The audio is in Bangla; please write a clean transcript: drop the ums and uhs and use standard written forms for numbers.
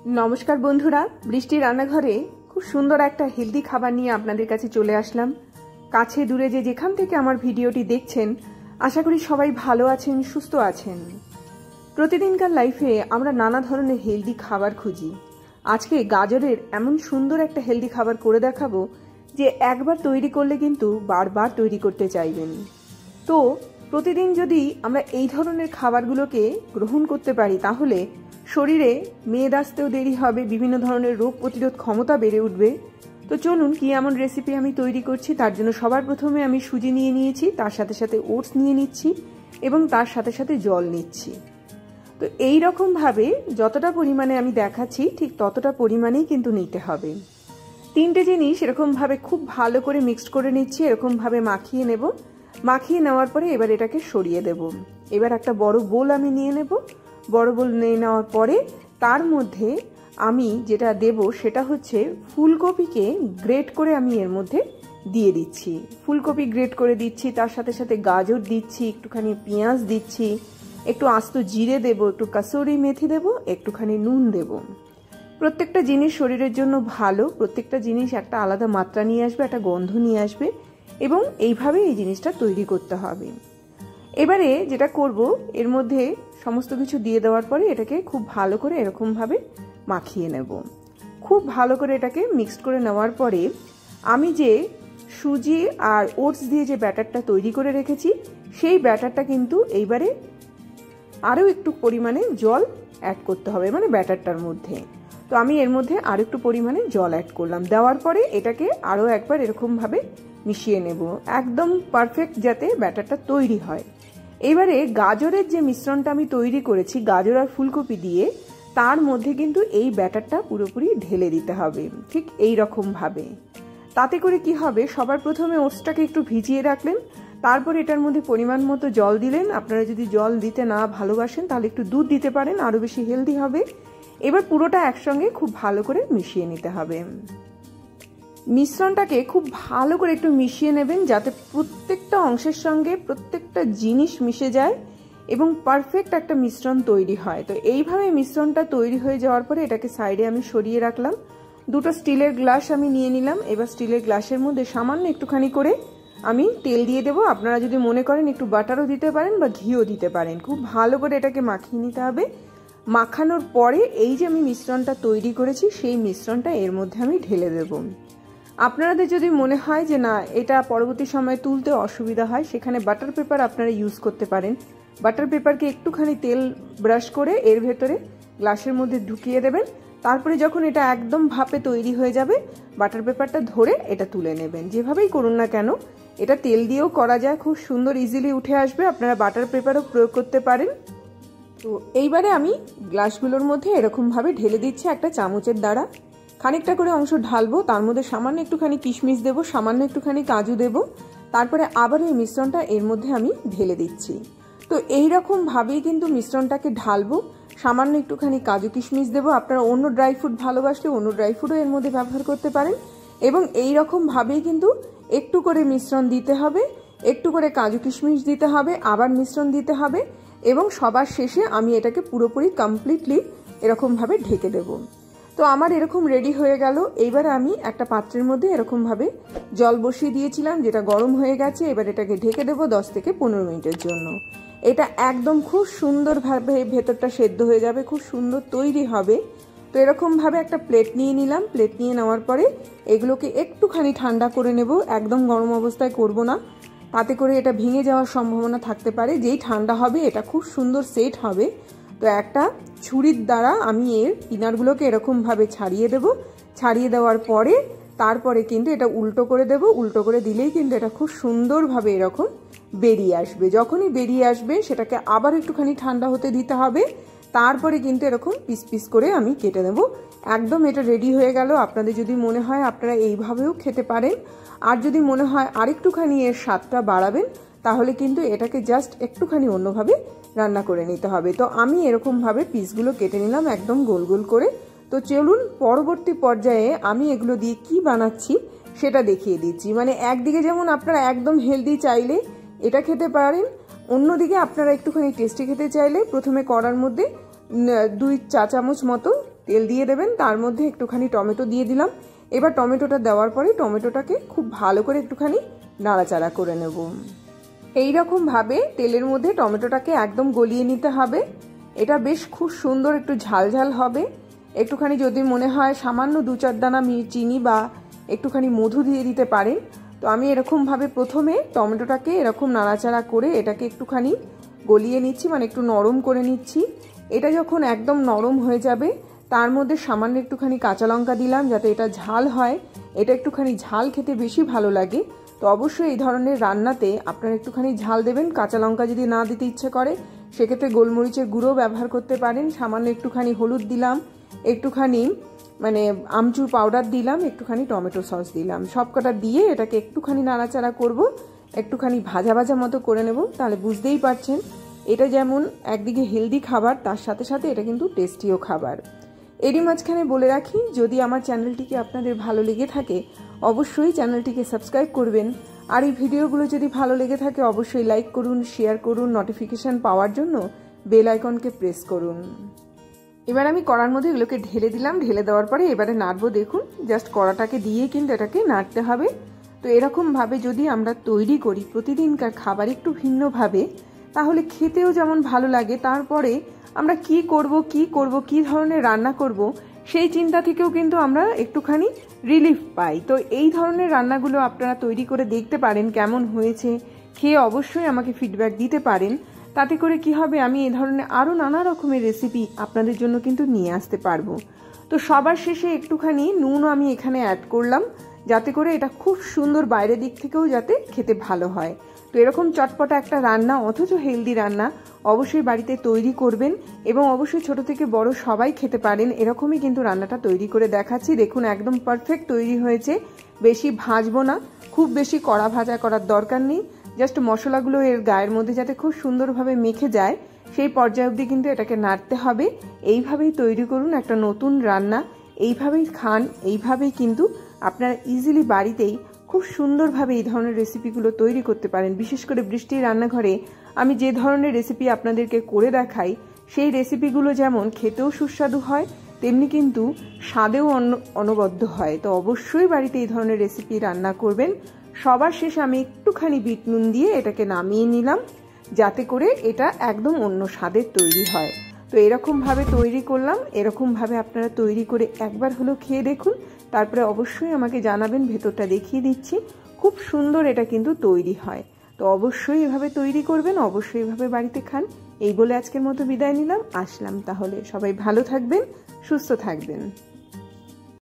नमस्कार बंधुरा बृष्टि रान्नाघरे खूब सुंदर एक हेल्दी खाबार निये आपनादेर काछे चले आसलाम। काछे दूरे जे जेखान थेके आमार भिडियोटी देखछेन आशा करी सबाई भालो आछेन सुस्थ आछेन। प्रतिदिनकार लाइफे आमरा नाना धरनेर हेल्दी खाबार खुंजी। आजके गाजरेर एमन सुंदर एक हेल्दी खाबार करे देखाबो जे एकबार तैरी करले किन्तु बार बार तैरी करते चाइबेन। तो प्रतिदिन यदि आमरा एई धरनेर खाबारगुलोके ग्रहण करते पारी ताहले शरीरे मेद आसतेও देरी হবে, বিভিন্ন ধরনের রোগ প্রতিরোধ ক্ষমতা বেড়ে উঠবে। তো চলুন কি এমন রেসিপি আমি তৈরি করছি তার জন্য সবার প্রথমে আমি সুজি নিয়ে নিয়েছি, তার সাথে সাথে ওটস নিয়ে নিচ্ছি এবং তার সাথে সাথে জল নিচ্ছি। তো এই রকম ভাবে যতটা পরিমাণে আমি দেখাচ্ছি ঠিক ততটা পরিমাণেই কিন্তু নিতে হবে। তিনটে জিনিস এরকম ভাবে খুব ভালো করে মিক্সড করে নিচ্ছি, এরকম ভাবে মাখিয়ে নেব। মাখিয়ে নেওয়ার পরে এবার এটাকে সরিয়ে দেব। এবার একটা বড় বোল আমি নিয়ে নেব। বড় বোল নিয়ে নেওয়ার পরে তার মধ্যে আমি যেটা দেব সেটা হচ্ছে ফুলকপিকে গ্রেট করে আমি এর মধ্যে দিয়ে দিচ্ছি। ফুলকপি গ্রেট করে দিচ্ছি, তার সাথে সাথে গাজর দিচ্ছি, একটুখানি পেঁয়াজ দিচ্ছি, একটু আস্ত জিরে দেব, একটু কাসুরি মেথি দেব, একটুখানি নুন দেব। প্রত্যেকটা জিনিস শরীরের জন্য ভালো, প্রত্যেকটা জিনিস একটা আলাদা মাত্রা নিয়ে আসবে, একটা গন্ধ নিয়ে আসবে এবং এইভাবে এই জিনিসটা তৈরি করতে হবে। এবারে যেটা করব এর মধ্যে সমস্ত কিছু দিয়ে দেওয়ার পরে এটাকে খুব ভালো করে এরকম ভাবে মাখিয়ে নেব। খুব ভালো করে এটাকে মিক্সড করে নেওয়ার পরে আমি যে সুজি আর ওটস দিয়ে যে ব্যাটারটা তৈরি করে রেখেছি সেই ব্যাটারটা কিন্তু এইবারে আরও একটু পরিমাণে জল অ্যাড করতে হবে, মানে ব্যাটারটার মধ্যে। তো আমি এর মধ্যে আরও একটু পরিমাণে জল অ্যাড করলাম। দেওয়ার পরে এটাকে আরও একবার এরকম ভাবে মিশিয়ে নেব, একদম পারফেক্ট যাতে ব্যাটারটা তৈরি হয়। এবারে গাজরের যে মিশ্রণটা আমি তৈরি করেছি গাজর আর ফুলকপি দিয়ে তার মধ্যে কিন্তু এই ব্যাটারটা পুরোপুরি ঢেলে দিতে হবে, ঠিক এই রকম ভাবে। তাতে করে কি হবে, সবার প্রথমে ওটসটাকে একটু ভিজিয়ে রাখলেন, তারপর এটার মধ্যে পরিমাণ মতো জল দিলেন। আপনারা যদি জল দিতে না ভালোবাসেন তাহলে একটু দুধ দিতে পারেন, আরও বেশি হেলদি হবে। এবার পুরোটা একসঙ্গে খুব ভালো করে মিশিয়ে নিতে হবে। মিশ্রণটাকে খুব ভালো করে একটু মিশিয়ে নেবেন যাতে প্রত্যেকটা অংশের সঙ্গে প্রত্যেকটা জিনিস মিশে যায় এবং পারফেক্ট একটা মিশ্রণ তৈরি হয়। তো এইভাবে মিশ্রণটা তৈরি হয়ে যাওয়ার পরে এটাকে সাইডে আমি সরিয়ে রাখলাম। দুটো স্টিলের গ্লাস আমি নিয়ে নিলাম। এবার স্টিলের গ্লাসের মধ্যে সামান্য একটুখানি করে আমি তেল দিয়ে দেবো। আপনারা যদি মনে করেন একটু বাটারও দিতে পারেন বা ঘিও দিতে পারেন। খুব ভালো করে এটাকে মাখিয়ে নিতে হবে। মাখানোর পরে এই যে আমি মিশ্রণটা তৈরি করেছি সেই মিশ্রণটা এর মধ্যে আমি ঢেলে দেবো। আপনাদের যদি মনে হয় যে না এটা পরবর্তী সময়ে তুলতে অসুবিধা হয় সেখানে বাটার পেপার আপনারা ইউজ করতে পারেন। বাটার পেপারকে একটুখানি তেল ব্রাশ করে এর ভেতরে গ্লাসের মধ্যে ঢুকিয়ে দেবেন। তারপরে যখন এটা একদম ভাপে তৈরি হয়ে যাবে বাটার পেপারটা ধরে এটা তুলে নেবেন। যেভাবেই করুন না কেন এটা তেল দিয়েও করা যায়, খুব সুন্দর ইজিলি উঠে আসবে। আপনারা বাটার পেপারও প্রয়োগ করতে পারেন। তো এইবারে আমি গ্লাসগুলোর মধ্যে এরকমভাবে ঢেলে দিচ্ছি একটা চামচের দ্বারা। খানিকটা করে অংশ ঢালবো, তার মধ্যে সামান্য একটুখানি কিশমিশ দেবো, সামান্য একটুখানি কাজু দেবো, তারপরে আবার এই মিশ্রণটা এর মধ্যে আমি ঢেলে দিচ্ছি। তো এই রকম ভাবেই কিন্তু মিশ্রণটাকে ঢালবো। সামান্য একটুখানি কাজু কিশমিশ দেবো। আপনারা অন্য ড্রাই ফ্রুট ভালোবাসলে অন্য ড্রাই ফ্রুটও এর মধ্যে ব্যবহার করতে পারেন। এবং এই রকম ভাবেই কিন্তু একটু করে মিশ্রণ দিতে হবে, একটু করে কাজু কিশমিশ দিতে হবে, আবার মিশ্রণ দিতে হবে এবং সবার শেষে আমি এটাকে পুরোপুরি কমপ্লিটলি এরকমভাবে ঢেকে দেবো। তো আমার এরকম রেডি হয়ে গেল। এইবার আমি একটা পাত্রের মধ্যে এরকমভাবে জল বসিয়ে দিয়েছিলাম যেটা গরম হয়ে গেছে। এবার এটাকে ঢেকে দেবো 10 থেকে 15 মিনিটের জন্য। এটা একদম খুব সুন্দরভাবে ভেতরটা সেদ্ধ হয়ে যাবে, খুব সুন্দর তৈরি হবে। তো এরকমভাবে একটা প্লেট নিয়ে নিলাম। প্লেট নিয়ে নেওয়ার পরে এগুলোকে একটুখানি ঠান্ডা করে নেব, একদম গরম অবস্থায় করব না, তাতে করে এটা ভেঙে যাওয়ার সম্ভাবনা থাকতে পারে। যেই ঠান্ডা হবে এটা খুব সুন্দর সেট হবে। তো একটা ছুরির দ্বারা আমি এর কিনারগুলোকে এরকমভাবে ছাড়িয়ে দেব। ছাড়িয়ে দেওয়ার পরে তারপরে কিন্তু এটা উল্টো করে দেব। উল্টো করে দিলেই কিন্তু এটা খুব সুন্দরভাবে এরকম বেরিয়ে আসবে। যখনই বেরিয়ে আসবে সেটাকে আবার একটুখানি ঠান্ডা হতে দিতে হবে। তারপরে কিন্তু এরকম পিস পিস করে আমি কেটে নেব। একদম এটা রেডি হয়ে গেল। আপনাদের যদি মনে হয় আপনারা এইভাবেও খেতে পারেন, আর যদি মনে হয় আরেকটুখানি এর স্বাদটা বাড়াবেন তাহলে কিন্তু এটাকে জাস্ট একটুখানি অন্যভাবে রান্না করে নিতে হবে। তো আমি এরকমভাবে পিসগুলো কেটে নিলাম একদম গোল গোল করে। তো চলুন পরবর্তী পর্যায়ে আমি এগুলো দিয়ে কি বানাচ্ছি সেটা দেখিয়ে দিচ্ছি। মানে একদিকে যেমন আপনারা একদম হেলদি চাইলে এটা খেতে পারেন, অন্যদিকে আপনারা একটুখানি টেস্টি খেতে চাইলে প্রথমে কড়ার মধ্যে 2 চা চামচ মতো তেল দিয়ে দেবেন, তার মধ্যে একটুখানি টমেটো দিয়ে দিলাম। এবার টমেটোটা দেওয়ার পরে টমেটোটাকে খুব ভালো করে একটুখানি নাড়াচাড়া করে নেব। এইরকমভাবে তেলের মধ্যে টমেটোটাকে একদম গলিয়ে নিতে হবে। এটা বেশ খুব সুন্দর একটু ঝাল ঝাল হবে। একটুখানি যদি মনে হয় সামান্য 2-4 দানা চিনি বা একটুখানি মধু দিয়ে দিতে পারেন। তো আমি এরকমভাবে প্রথমে টমেটোটাকে এরকম নাড়াচাড়া করে এটাকে একটুখানি গলিয়ে নিচ্ছি, মানে একটু নরম করে নিচ্ছি। এটা যখন একদম নরম হয়ে যাবে তার মধ্যে সামান্য একটুখানি কাঁচা লঙ্কা দিলাম যাতে এটা ঝাল হয়। এটা একটুখানি ঝাল খেতে বেশি ভালো লাগে। তো অবশ্যই এই ধরনের রান্নাতে আপনারা একটুখানি ঝাল দেবেন। কাঁচা লঙ্কা যদি না দিতে ইচ্ছে করে সেক্ষেত্রে গোলমরিচের গুঁড়ো ব্যবহার করতে পারেন। সামান্য একটুখানি হলুদ দিলাম, একটুখানি মানে আমচুর পাউডার দিলাম, একটুখানি টমেটো সস দিলাম। সবকটা দিয়ে এটাকে একটুখানি নাড়াচাড়া করব, একটুখানি ভাজা ভাজা মতো করে নেব। তাহলে বুঝতেই পারছেন এটা যেমন একদিকে হেলদি খাবার, তার সাথে সাথে এটা কিন্তু টেস্টিও খাবার। এরই মাঝখানে বলে রাখি, যদি আমার চ্যানেলটিকে আপনাদের ভালো লেগে থাকে অবশ্যই চ্যানেলটিকে সাবস্ক্রাইব করবেন। আর এই ভিডিওগুলো যদি ভালো লেগে থাকে অবশ্যই লাইক করুন, শেয়ার করুন, নোটিফিকেশন পাওয়ার জন্য বেল আইকনকে প্রেস করুন। এবার আমি কড়ার মধ্যে এগুলোকে ঢেলে দিলাম। ঢেলে দেওয়ার পরে এবারে নাড়বো। দেখুন জাস্ট কড়াটাকে দিয়ে কিন্তু এটাকে নাড়তে হবে। তো এরকমভাবে যদি আমরা তৈরি করি প্রতিদিনকার খাবার একটু ভিন্নভাবে, তাহলে খেতেও যেমন ভালো লাগে, তারপরে আমরা কি করব কি ধরনের রান্না করব সেই চিন্তা থেকেও কিন্তু আমরা একটুখানি রিলিফ পাই। তো এই ধরনের রান্নাগুলো আপনারা তৈরি করে দেখতে পারেন, কেমন হয়েছে খেয়ে অবশ্যই আমাকে ফিডব্যাক দিতে পারেন। তাতে করে কি হবে, আমি এই ধরনের আরও নানা রকমের রেসিপি আপনাদের জন্য কিন্তু নিয়ে আসতে পারবো। তো সবার শেষে একটুখানি নুনও আমি এখানে অ্যাড করলাম, যাতে করে এটা খুব সুন্দর বাইরের দিক থেকেও যাতে খেতে ভালো হয়। তো এরকম চটপটা একটা রান্না অথচ হেলদি রান্না অবশ্যই বাড়িতে তৈরি করবেন এবং অবশ্যই ছোট থেকে বড় সবাই খেতে পারেন। এরকমই কিন্তু রান্নাটা তৈরি করে দেখাচ্ছি। দেখুন একদম পারফেক্ট তৈরি হয়েছে। বেশি ভাজবো না, খুব বেশি কড়া ভাজা করার দরকার নেই। জাস্ট মশলাগুলো এর গায়ের মধ্যে যাতে খুব সুন্দরভাবে মেখে যায় সেই পর্যায় অবধি কিন্তু এটাকে নাড়তে হবে। এইভাবেই তৈরি করুন একটা নতুন রান্না, এইভাবেই খান, এইভাবেই কিন্তু আপনারা ইজিলি বাড়িতেই খুব সুন্দরভাবে এই ধরনের রেসিপিগুলো তৈরি করতে পারেন। বিশেষ করে বৃষ্টির রান্নাঘরে আমি যে ধরনের রেসিপি আপনাদেরকে করে দেখাই সেই রেসিপিগুলো যেমন খেতেও সুস্বাদু হয়, তেমনি কিন্তু স্বাদেও অনবদ্য হয়। তো অবশ্যই বাড়িতে এই ধরনের রেসিপি রান্না করবেন। সবার শেষে আমি একটুখানি বিট নুন দিয়ে এটাকে নামিয়ে নিলাম, যাতে করে এটা একদম অন্য স্বাদের তৈরি হয়। তো এরকমভাবে তৈরি করলাম। এরকমভাবে আপনারা তৈরি করে একবার হলো খেয়ে দেখুন, তারপরে অবশ্যই আমাকে জানাবেন। ভেতরটা দেখিয়ে দিচ্ছি, খুব সুন্দর এটা কিন্তু তৈরি হয়। তো অবশ্যই এভাবে তৈরি করবেন, অবশ্যই এভাবে বাড়িতে খান। এই বলে আজকের মতো বিদায় নিলাম, আসলাম। তাহলে সবাই ভালো থাকবেন, সুস্থ থাকবেন।